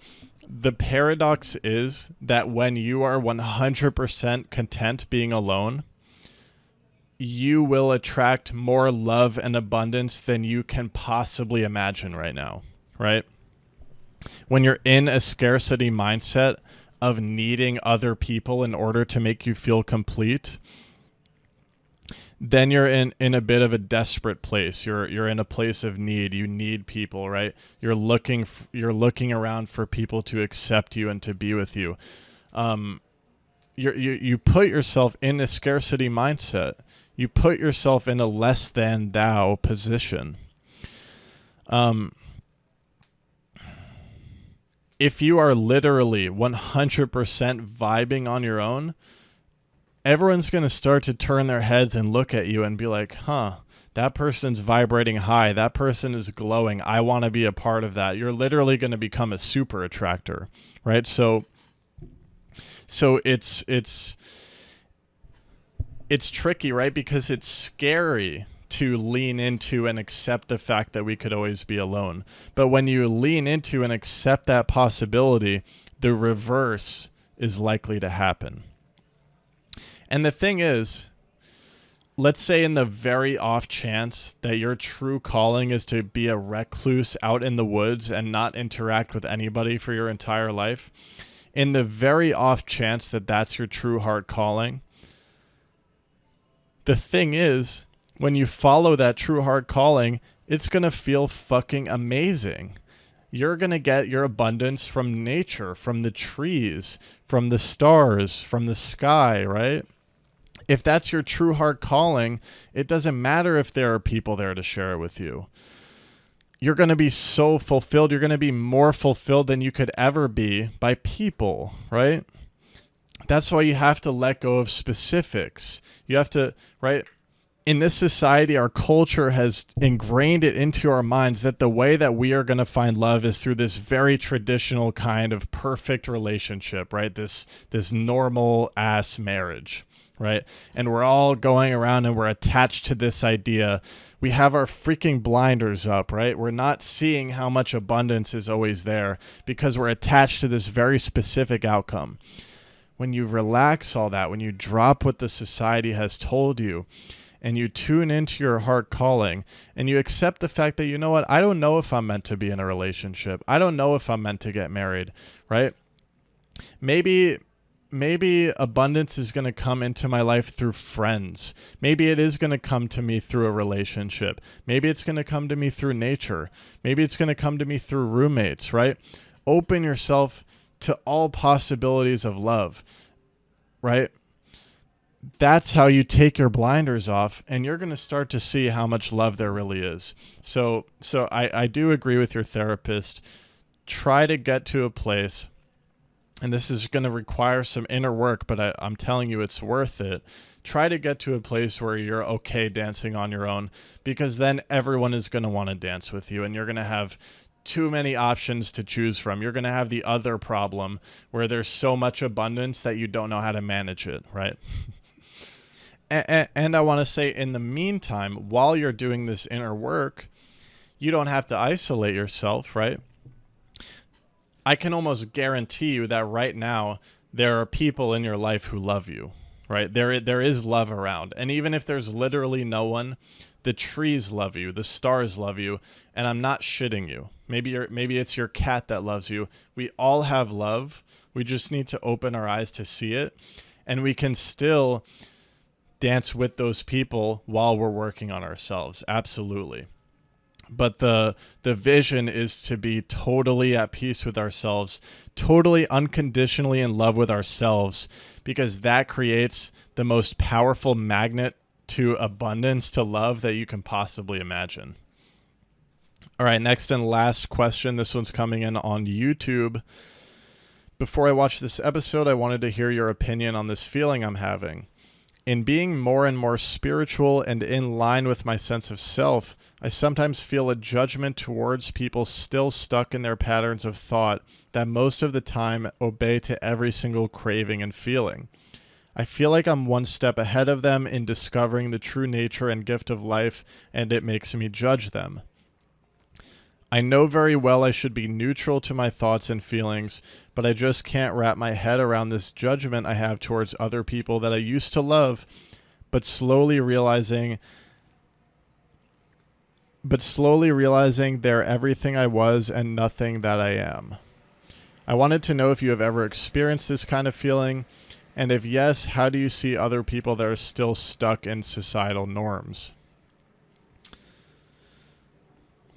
paradox is that when you are 100% content being alone, you will attract more love and abundance than you can possibly imagine right now, right? When you're in a scarcity mindset of needing other people in order to make you feel complete, then you're in a bit of a desperate place. You're in a place of need. You need people, right? You're looking around for people to accept you and to be with you. You put yourself in a scarcity mindset. You put yourself in a less than thou position. If you are literally 100% vibing on your own, everyone's going to start to turn their heads and look at you and be like, huh, that person's vibrating high. That person is glowing. I want to be a part of that. You're literally going to become a super attractor, right? So it's tricky, right? Because it's scary to lean into and accept the fact that we could always be alone. But when you lean into and accept that possibility, the reverse is likely to happen. And the thing is, let's say in the very off chance that your true calling is to be a recluse out in the woods and not interact with anybody for your entire life, in the very off chance that that's your true heart calling, the thing is, when you follow that true heart calling, it's going to feel fucking amazing. You're going to get your abundance from nature, from the trees, from the stars, from the sky, right? If that's your true heart calling, it doesn't matter if there are people there to share it with you. You're going to be so fulfilled. You're going to be more fulfilled than you could ever be by people, right? That's why you have to let go of specifics. You have to, right? In this society, our culture has ingrained it into our minds that the way that we are going to find love is through this very traditional kind of perfect relationship, right? This normal ass marriage, right? And we're all going around and we're attached to this idea. We have our freaking blinders up, right? We're not seeing how much abundance is always there because we're attached to this very specific outcome. When you relax all that, when you drop what the society has told you, and you tune into your heart calling, and you accept the fact that, you know what, I don't know if I'm meant to be in a relationship. I don't know if I'm meant to get married, right? Maybe abundance is going to come into my life through friends. Maybe it is going to come to me through a relationship. Maybe it's going to come to me through nature. Maybe it's going to come to me through roommates, right? Open yourself to all possibilities of love, right? That's how you take your blinders off, and you're going to start to see how much love there really is. So I do agree with your therapist. Try to get to a place, and this is going to require some inner work, but I'm telling you it's worth it. Try to get to a place where you're okay dancing on your own, because then everyone is going to want to dance with you, and you're going to have too many options to choose from. You're going to have the other problem where there's so much abundance that you don't know how to manage it, right? And I want to say, in the meantime, while you're doing this inner work, you don't have to isolate yourself, right? I can almost guarantee you that right now there are people in your life who love you, right? There is love around. And even if there's literally no one, the trees love you, the stars love you, and I'm not shitting you. Maybe it's your cat that loves you. We all have love. We just need to open our eyes to see it, and we can still dance with those people while we're working on ourselves. Absolutely. But the vision is to be totally at peace with ourselves, totally unconditionally in love with ourselves, because that creates the most powerful magnet to abundance, to love, that you can possibly imagine. All right, next and last question. This one's coming in on YouTube. Before I watch this episode, I wanted to hear your opinion on this feeling I'm having. In being more and more spiritual and in line with my sense of self, I sometimes feel a judgment towards people still stuck in their patterns of thought that most of the time obey to every single craving and feeling. I feel like I'm one step ahead of them in discovering the true nature and gift of life, and it makes me judge them. I know very well I should be neutral to my thoughts and feelings, but I just can't wrap my head around this judgment I have towards other people that I used to love, but slowly realizing they're everything I was and nothing that I am. I wanted to know if you have ever experienced this kind of feeling, and if yes, how do you see other people that are still stuck in societal norms?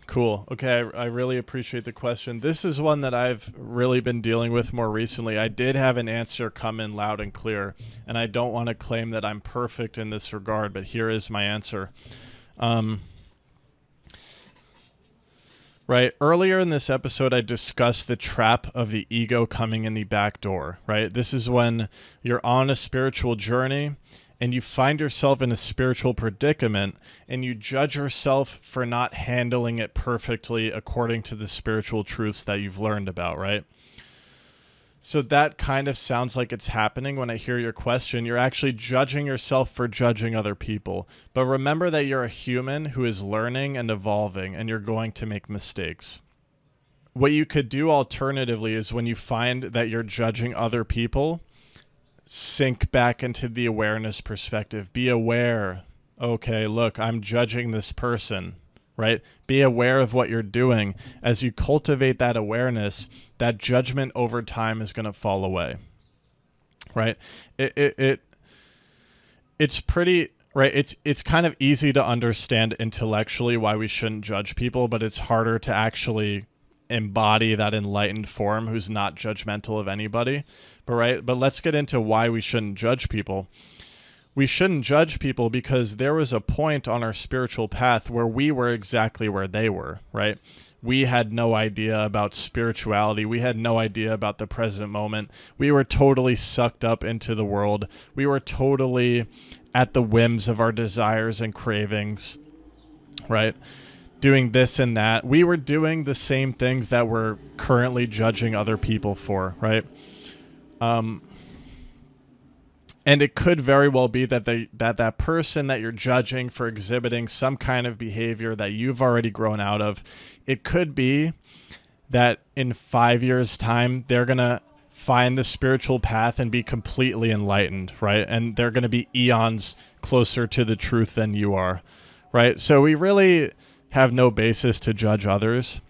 Cool. Okay, I really appreciate the question. This is one that I've really been dealing with more recently. I did have an answer come in loud and clear, and I don't want to claim that I'm perfect in this regard, but here is my answer. Right. Earlier in this episode, I discussed the trap of the ego coming in the back door, right? This is when you're on a spiritual journey and you find yourself in a spiritual predicament and you judge yourself for not handling it perfectly according to the spiritual truths that you've learned about, right? So that kind of sounds like it's happening when I hear your question. You're actually judging yourself for judging other people. But remember that you're a human who is learning and evolving, and you're going to make mistakes. What you could do alternatively is when you find that you're judging other people, sink back into the awareness perspective. Be aware. Okay, look, I'm judging this person. Right? Be aware of what you're doing. As you cultivate that awareness, that judgment over time is going to fall away. Right? It's pretty, right? It's kind of easy to understand intellectually why we shouldn't judge people, but it's harder to actually embody that enlightened form who's not judgmental of anybody. But let's get into why we shouldn't judge people. We shouldn't judge people because there was a point on our spiritual path where we were exactly where they were, right? We had no idea about spirituality. We had no idea about the present moment. We were totally sucked up into the world. We were totally at the whims of our desires and cravings, right? Doing this and that. We were doing the same things that we're currently judging other people for, right? And it could very well be that that person that you're judging for exhibiting some kind of behavior that you've already grown out of, it could be that in 5 years' time, they're going to find the spiritual path and be completely enlightened, right? And they're going to be eons closer to the truth than you are, right? So we really have no basis to judge others.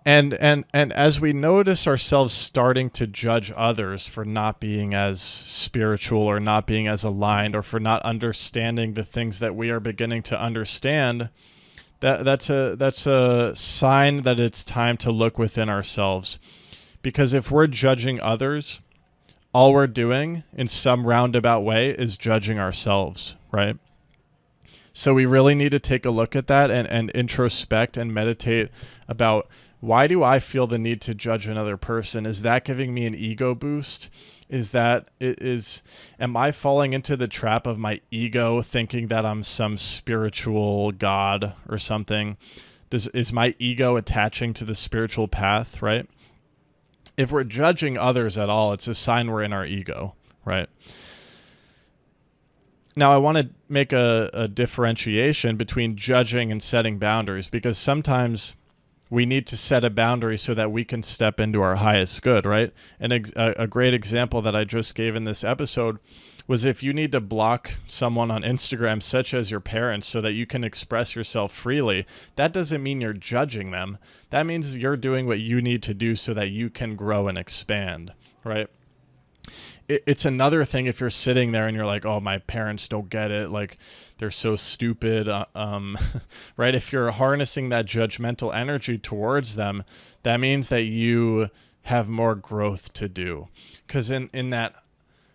And as we notice ourselves starting to judge others for not being as spiritual or not being as aligned or for not understanding the things that we are beginning to understand, that's a sign that it's time to look within ourselves. Because if we're judging others, all we're doing in some roundabout way is judging ourselves, right? So we really need to take a look at that and introspect and meditate about, why do I feel the need to judge another person? Is that giving me an ego boost? Am I falling into the trap of my ego thinking that I'm some spiritual god or something? Is my ego attaching to the spiritual path, right? If we're judging others at all, it's a sign we're in our ego, right? Now, I want to make a differentiation between judging and setting boundaries, because sometimes we need to set a boundary so that we can step into our highest good, right? And a great example that I just gave in this episode was if you need to block someone on Instagram, such as your parents, so that you can express yourself freely, that doesn't mean you're judging them. That means you're doing what you need to do so that you can grow and expand, right? It's another thing if you're sitting there and you're like, oh, my parents don't get it, like they're so stupid, right? If you're harnessing that judgmental energy towards them, that means that you have more growth to do. Because in that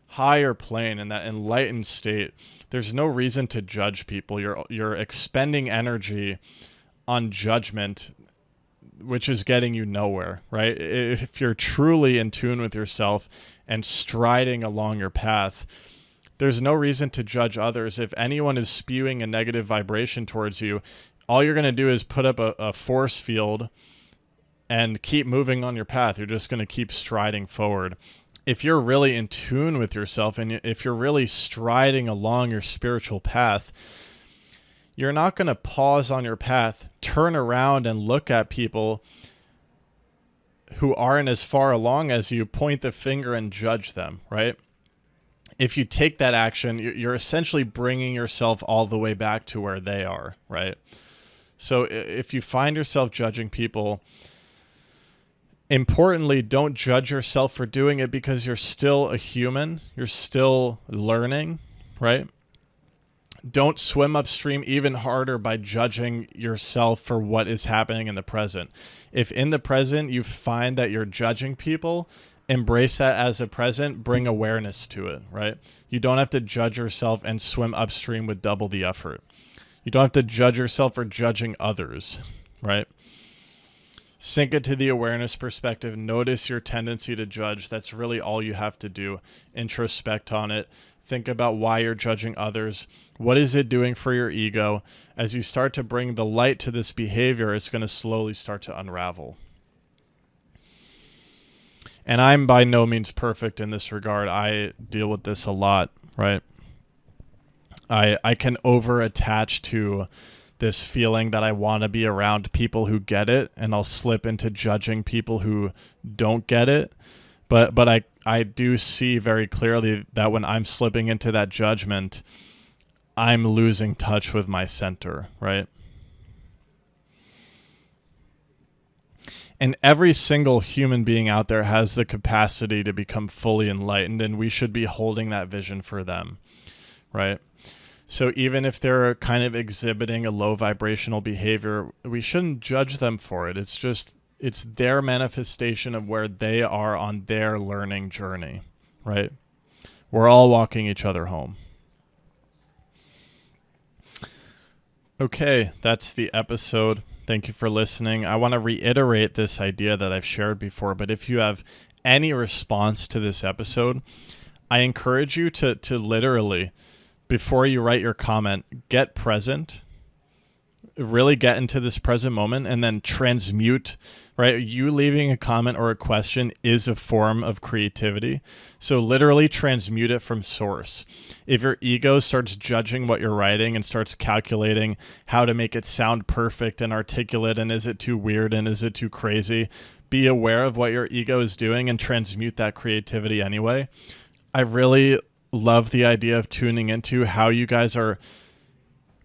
higher plane, in that enlightened state, there's no reason to judge people. You're expending energy on judgment, which is getting you nowhere, right? If you're truly in tune with yourself and striding along your path, there's no reason to judge others. If anyone is spewing a negative vibration towards you, all you're going to do is put up a force field and keep moving on your path. You're just going to keep striding forward. if you're really in tune with yourself and if you're really striding along your spiritual path, you're not going to pause on your path, turn around and look at people who aren't as far along as you, point the finger and judge them, right? If you take that action, you're essentially bringing yourself all the way back to where they are, right? So if you find yourself judging people, importantly, don't judge yourself for doing it, because you're still a human. You're still learning, right? Don't swim upstream even harder by judging yourself for what is happening in the present. If in the present you find that you're judging people, embrace that as a present, bring awareness to it, right? You don't have to judge yourself and swim upstream with double the effort. You don't have to judge yourself for judging others, right? Sink it to the awareness perspective. Notice your tendency to judge. That's really all you have to do. Introspect on it. Think about why you're judging others. What is it doing for your ego? As you start to bring the light to this behavior, it's going to slowly start to unravel. And I'm by no means perfect in this regard. I deal with this a lot, right? I can over-attach to this feeling that I want to be around people who get it, and I'll slip into judging people who don't get it. But I do see very clearly that when I'm slipping into that judgment, I'm losing touch with my center, right? And every single human being out there has the capacity to become fully enlightened, and we should be holding that vision for them, right? So even if they're kind of exhibiting a low vibrational behavior, we shouldn't judge them for it. It's their manifestation of where they are on their learning journey, right? We're all walking each other home. Okay, that's the episode. Thank you for listening. I want to reiterate this idea that I've shared before, but if you have any response to this episode, I encourage you to literally, before you write your comment, get present, really get into this present moment, and then transmute, right? You leaving a comment or a question is a form of creativity. So literally transmute it from source. If your ego starts judging what you're writing and starts calculating how to make it sound perfect and articulate, and is it too weird and is it too crazy, be aware of what your ego is doing and transmute that creativity anyway. I really love the idea of tuning into how you guys are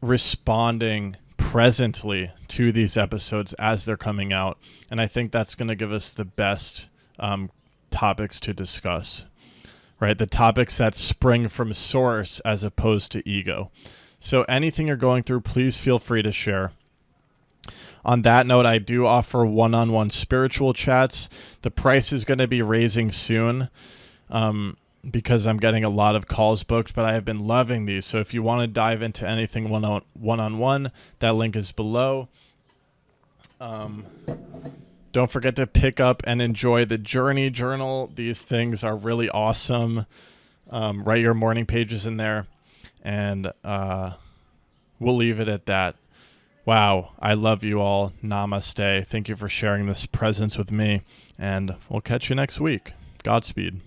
responding presently to these episodes as they're coming out. And I think that's going to give us the best topics to discuss, right? The topics that spring from source as opposed to ego. So anything you're going through, please feel free to share. On that note, I do offer one-on-one spiritual chats. The price is going to be raising soon. Because I'm getting a lot of calls booked, but I have been loving these. So if you want to dive into anything one-on-one, that link is below. Don't forget to pick up and enjoy the Journey Journal. These things are really awesome. Write your morning pages in there, and we'll leave it at that. Wow, I love you all. Namaste. Thank you for sharing this presence with me, and we'll catch you next week. Godspeed.